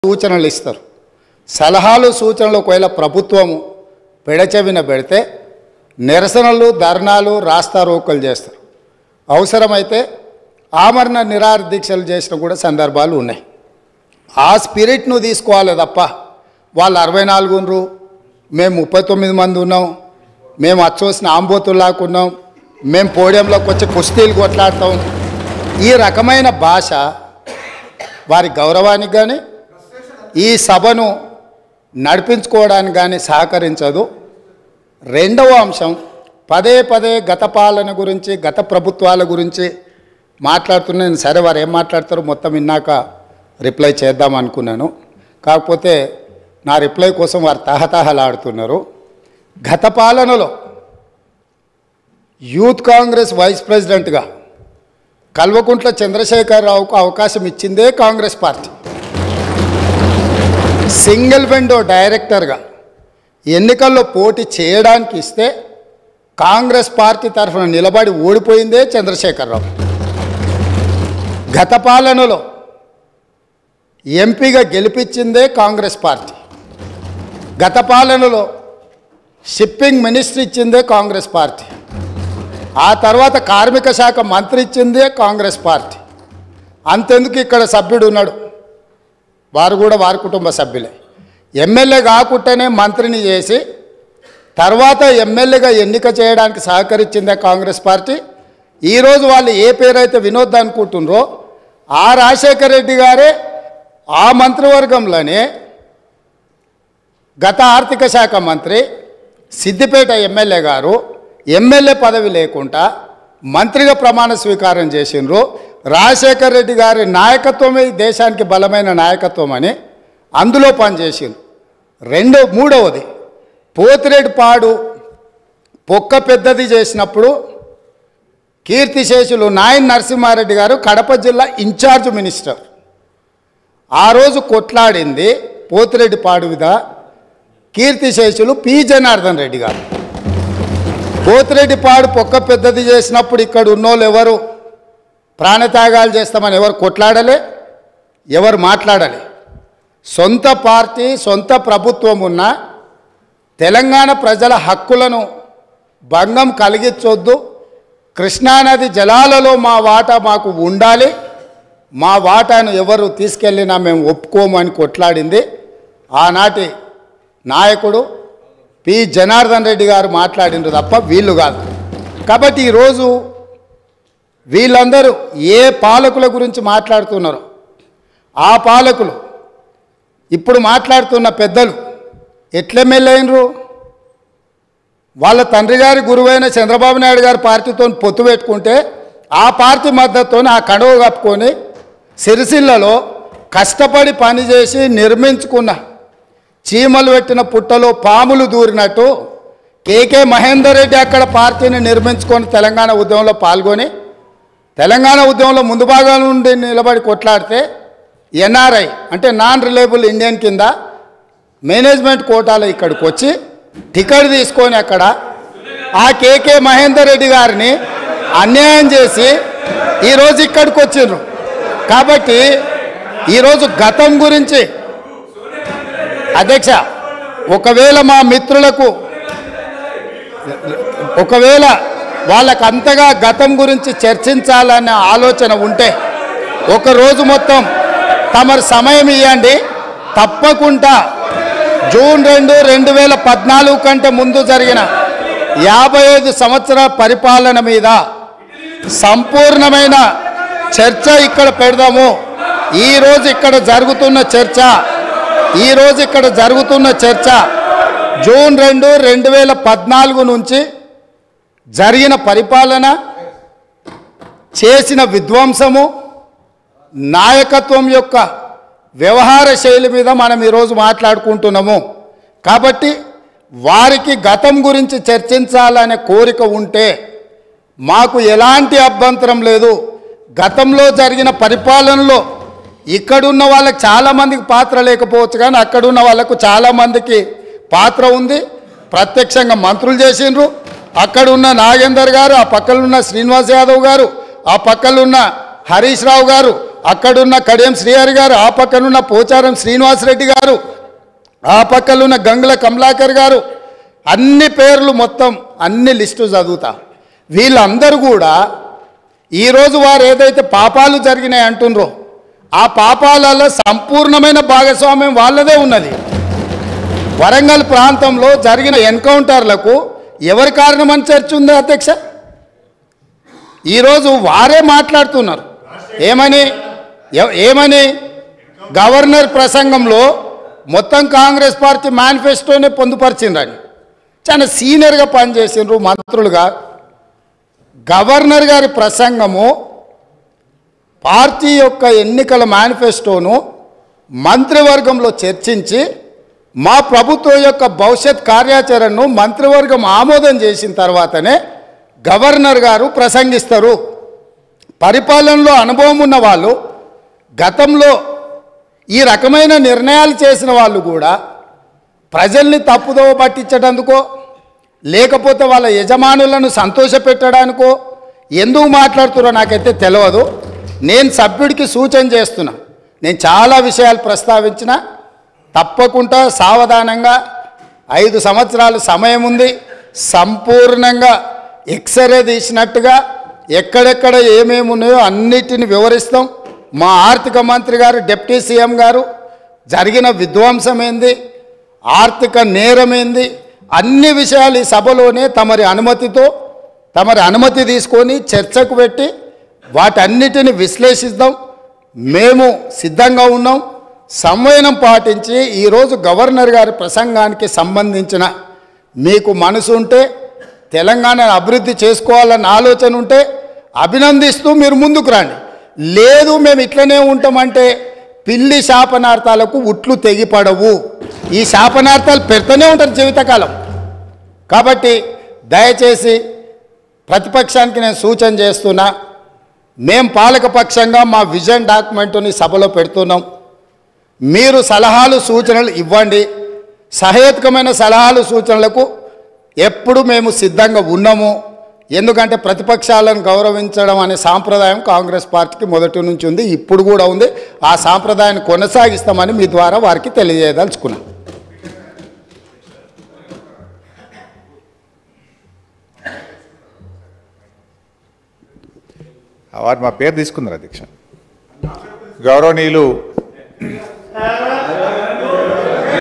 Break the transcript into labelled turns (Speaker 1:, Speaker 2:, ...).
Speaker 1: సూచనలు ఇస్తారు. సలహాలు సూచనలు ఒకవేళ ప్రభుత్వము పెడచెవిన పెడితే నిరసనలు, ధర్నాలు, రాస్తారోకలు చేస్తారు. అవసరమైతే ఆమరణ నిరాహార దీక్షలు చేసిన కూడా సందర్భాలు ఉన్నాయి. ఆ స్పిరిట్ను తీసుకోవాలి తప్ప వాళ్ళు 64 ఉన్నారు, మేము 39 మంది ఉన్నాం, మేము అచ్చోసిన ఆంబోతుల్లాకున్నాం, మేము పోడియంలోకి వచ్చి కుస్తీలు కొట్లాడతాం, ఈ రకమైన భాష వారి గౌరవానికి కానీ ఈ సభను నడిపించుకోవడానికి కానీ సహకరించదు. రెండవ అంశం, పదే పదే గత పాలన గురించి, గత ప్రభుత్వాల గురించి మాట్లాడుతున్నాను. సరే, వారు ఏం మాట్లాడతారో మొత్తం విన్నాక రిప్లై చేద్దాం అనుకున్నాను. కాకపోతే నా రిప్లై కోసం వారు తహతహలాడుతున్నారు. గత పాలనలో యూత్ కాంగ్రెస్ వైస్ ప్రెసిడెంట్గా కల్వకుంట్ల చంద్రశేఖరరావుకు అవకాశం ఇచ్చిందే కాంగ్రెస్ పార్టీ. సింగిల్ విండో డైరెక్టర్గా ఎన్నికల్లో పోటీ చేయడానికి ఇస్తే కాంగ్రెస్ పార్టీ తరఫున నిలబడి ఓడిపోయిందే చంద్రశేఖరరావు. గత పాలనలో ఎంపీగా గెలిపించిందే కాంగ్రెస్ పార్టీ. గత పాలనలో షిప్పింగ్ మినిస్టర్ ఇచ్చిందే కాంగ్రెస్ పార్టీ. ఆ తర్వాత కార్మిక శాఖ మంత్రి ఇచ్చిందే కాంగ్రెస్ పార్టీ. అంతెందుకు ఇక్కడ సభ్యుడు ఉన్నాడు, వారు కూడా వారి కుటుంబ సభ్యులే. ఎమ్మెల్యే కాకుండానే మంత్రిని చేసి తర్వాత ఎమ్మెల్యేగా ఎన్నిక చేయడానికి సహకరించిందే కాంగ్రెస్ పార్టీ. ఈరోజు వాళ్ళు ఏ పేరైతే వినోద్ అనుకుంటున్నారో ఆ రాజశేఖర రెడ్డి గారే ఆ మంత్రివర్గంలోనే గత ఆర్థిక శాఖ మంత్రి, సిద్దిపేట ఎమ్మెల్యే గారు ఎమ్మెల్యే పదవి లేకుండా మంత్రిగా ప్రమాణ స్వీకారం చేసినారు. రాజశేఖర రెడ్డి గారి నాయకత్వమే దేశానికి బలమైన నాయకత్వం అని అందులో పనిచేసిండ్రు. మూడవది, పోతిరెడ్డిపాడు పొక్క పెద్దది చేసినప్పుడు కీర్తిశేషులు నాయన్ నరసింహారెడ్డి గారు కడప జిల్లా ఇన్ఛార్జ్ మినిస్టర్. ఆ రోజు కొట్లాడింది పోతిరెడ్డిపాడు మీద కీర్తిశేషులు పి జనార్దన్ రెడ్డి గారు. పోతిరెడ్డిపాడు పొక్క పెద్దది చేసినప్పుడు ఇక్కడ ఉన్నోళ్ళు ఎవరు ప్రాణత్యాగాలు చేస్తామని ఎవరు కొట్లాడలే, ఎవరు మాట్లాడలే. సొంత పార్టీ, సొంత ప్రభుత్వం ఉన్న తెలంగాణ ప్రజల హక్కులను భంగం కలిగించొద్దు, కృష్ణానది జలాలలో మా వాటా మాకు ఉండాలి, మా వాటాను ఎవరు తీసుకెళ్ళినా మేము ఒప్పుకోమని కొట్లాడింది ఆనాటి నాయకుడు పి జనార్దన్ రెడ్డి గారు మాట్లాడినారు తప్ప వీళ్ళు కాదు. కాబట్టి ఈరోజు వీళ్ళందరూ ఏ పాలకుల గురించి మాట్లాడుతున్నారో ఆ పాలకులు ఇప్పుడు మాట్లాడుతున్న పెద్దలు ఎట్లెమ్మెల్యే అయినరు? వాళ్ళ తండ్రి గారి గురువైన చంద్రబాబు నాయుడు గారి పార్టీతో పొత్తు పెట్టుకుంటే ఆ పార్టీ మద్దతుతో ఆ కడవ కప్పుకొని సిరిసిల్లలో కష్టపడి పనిచేసి నిర్మించుకున్న చీమలు పెట్టిన పుట్టలో పాములు దూరినట్టు కేకే మహేందర్ రెడ్డి అక్కడ పార్టీని నిర్మించుకొని తెలంగాణ ఉద్యమంలో పాల్గొని తెలంగాణ ఉద్యమంలో ముందు భాగం నుండి నిలబడి కొట్లాడితే ఎన్ఆర్ఐ అంటే నాన్ రిలయబుల్ ఇండియన్ కింద మేనేజ్మెంట్ కోటాలో ఇక్కడికి వచ్చి టికెట్ తీసుకొని అక్కడ ఆ కేకే మహేందర్ రెడ్డి గారిని అన్యాయం చేసి ఈరోజు ఇక్కడికి వచ్చిండ్రు. కాబట్టి ఈరోజు గతం గురించి అధ్యక్ష, ఒకవేళ మా మిత్రులకు ఒకవేళ వాళ్ళకు అంతగా గతం గురించి చర్చించాలనే ఆలోచన ఉంటే ఒకరోజు మొత్తం తమరు సమయం ఇవ్వండి. తప్పకుండా జూన్ 2, 2014 కంటే ముందు జరిగిన 55 సంవత్సరాల పరిపాలన మీద సంపూర్ణమైన చర్చ ఇక్కడ పెడదాము. ఈరోజు ఇక్కడ జరుగుతున్న చర్చ జూన్ 2, 2014 నుంచి జరిగిన పరిపాలన, చేసిన విధ్వంసము, నాయకత్వం యొక్క వ్యవహార శైలి మీద మనం ఈరోజు మాట్లాడుకుంటున్నాము. కాబట్టి వారికి గతం గురించి చర్చించాలనే కోరిక ఉంటే మాకు ఎలాంటి అభ్యంతరం లేదు. గతంలో జరిగిన పరిపాలనలో ఇక్కడున్న వాళ్ళకి చాలామందికి పాత్ర లేకపోవచ్చు, కానీ అక్కడున్న వాళ్ళకు చాలామందికి పాత్ర ఉంది. ప్రత్యక్షంగా మంత్రులు చేసిండ్రు. అక్కడున్న నాగేందర్ గారు, ఆ పక్కనున్న శ్రీనివాస్ యాదవ్ గారు, ఆ పక్కనున్న హరీష్ రావు గారు, అక్కడున్న కడియం శ్రీహరి గారు, ఆ పక్కనున్న పోచారం శ్రీనివాసరెడ్డి గారు, ఆ పక్కనున్న గంగుల కమలాకర్ గారు, అన్ని పేర్లు మొత్తం అన్ని లిస్టు చదువుతా. వీళ్ళందరూ కూడా ఈరోజు వారు ఏదైతే పాపాలు జరిగినాయి అంటుండ్రో ఆ పాపాలలో సంపూర్ణమైన భాగస్వామ్యం వాళ్ళదే ఉన్నది. వరంగల్ ప్రాంతంలో జరిగిన ఎన్కౌంటర్లకు ఎవరి కారణమని చర్చ ఉంది అధ్యక్ష? ఈరోజు వారే మాట్లాడుతున్నారు. ఏమని గవర్నర్ ప్రసంగంలో మొత్తం కాంగ్రెస్ పార్టీ మేనిఫెస్టోనే పొందుపరిచిండ్రని. చాలా సీనియర్గా పనిచేసిండ్రు మంత్రులుగా. గవర్నర్ గారి ప్రసంగము పార్టీ యొక్క ఎన్నికల మేనిఫెస్టోను మంత్రివర్గంలో చర్చించి మా ప్రభుత్వం యొక్క భవిష్యత్ కార్యాచరణను మంత్రివర్గం ఆమోదం చేసిన తర్వాతనే గవర్నర్ గారు ప్రసంగిస్తారు. పరిపాలనలో అనుభవం ఉన్న వాళ్ళు, గతంలో ఈ రకమైన నిర్ణయాలు చేసిన వాళ్ళు కూడా ప్రజల్ని తప్పుదోవ పట్టించడానికో లేకపోతే వాళ్ళ యజమానులను సంతోషపెట్టడానికో ఎందుకు మాట్లాడుతున్నారో నాకైతే తెలియదు. నేను సభ్యుడికి సూచన చేస్తున్నా. నేను చాలా విషయాలు ప్రస్తావించిన, తప్పకుండా సావధానంగా 5 సంవత్సరాలు సమయం ఉంది. సంపూర్ణంగా ఎక్స్రే తీసినట్టుగా ఎక్కడెక్కడ ఏమేమి ఉన్నాయో అన్నిటిని వివరిస్తాం. మా ఆర్థిక మంత్రి గారు, డిప్యూటీ సీఎం గారు జరిగిన విధ్వంసం ఏంది, ఆర్థిక నేరం ఏంది, అన్ని విషయాలు ఈ సభలోనే తమరి అనుమతి తీసుకొని చర్చకు పెట్టి వాటన్నిటిని విశ్లేషిద్దాం. మేము సిద్ధంగా ఉన్నాం. సంవయనం పాటించి ఈరోజు గవర్నర్ గారి ప్రసంగానికి సంబంధించిన మీకు మనసు ఉంటే, తెలంగాణను అభివృద్ధి చేసుకోవాలన్న ఆలోచన ఉంటే అభినందిస్తూ మీరు ముందుకు రండి. లేదు మేము ఇట్లనే ఉంటామంటే పిల్లి శాపనార్థాలకు ఉట్లు తెగిపడవు. ఈ శాపనార్థాలు పెడుతూనే ఉంటారు జీవితకాలం. కాబట్టి దయచేసి ప్రతిపక్షానికి నేను సూచన చేస్తున్నా, మేము పాలకపక్షంగా మా విజన్ డాక్యుమెంటుని సభలో పెడుతున్నాం. మీరు సలహాలు సూచనలు ఇవ్వండి. సహేతుకమైన సలహాలు సూచనలకు ఎప్పుడు మేము సిద్ధంగా ఉన్నాము. ఎందుకంటే ప్రతిపక్షాలను గౌరవించడం అనే సాంప్రదాయం కాంగ్రెస్ పార్టీకి మొదటి నుంచి ఉంది, ఇప్పుడు కూడా ఉంది. ఆ సాంప్రదాయాన్ని కొనసాగిస్తామని మీ ద్వారా వారికి తెలియజేయదలుచుకున్నాం.
Speaker 2: వారు మా పేరు తీసుకున్నారు అధ్యక్ష. గౌరవనీయులు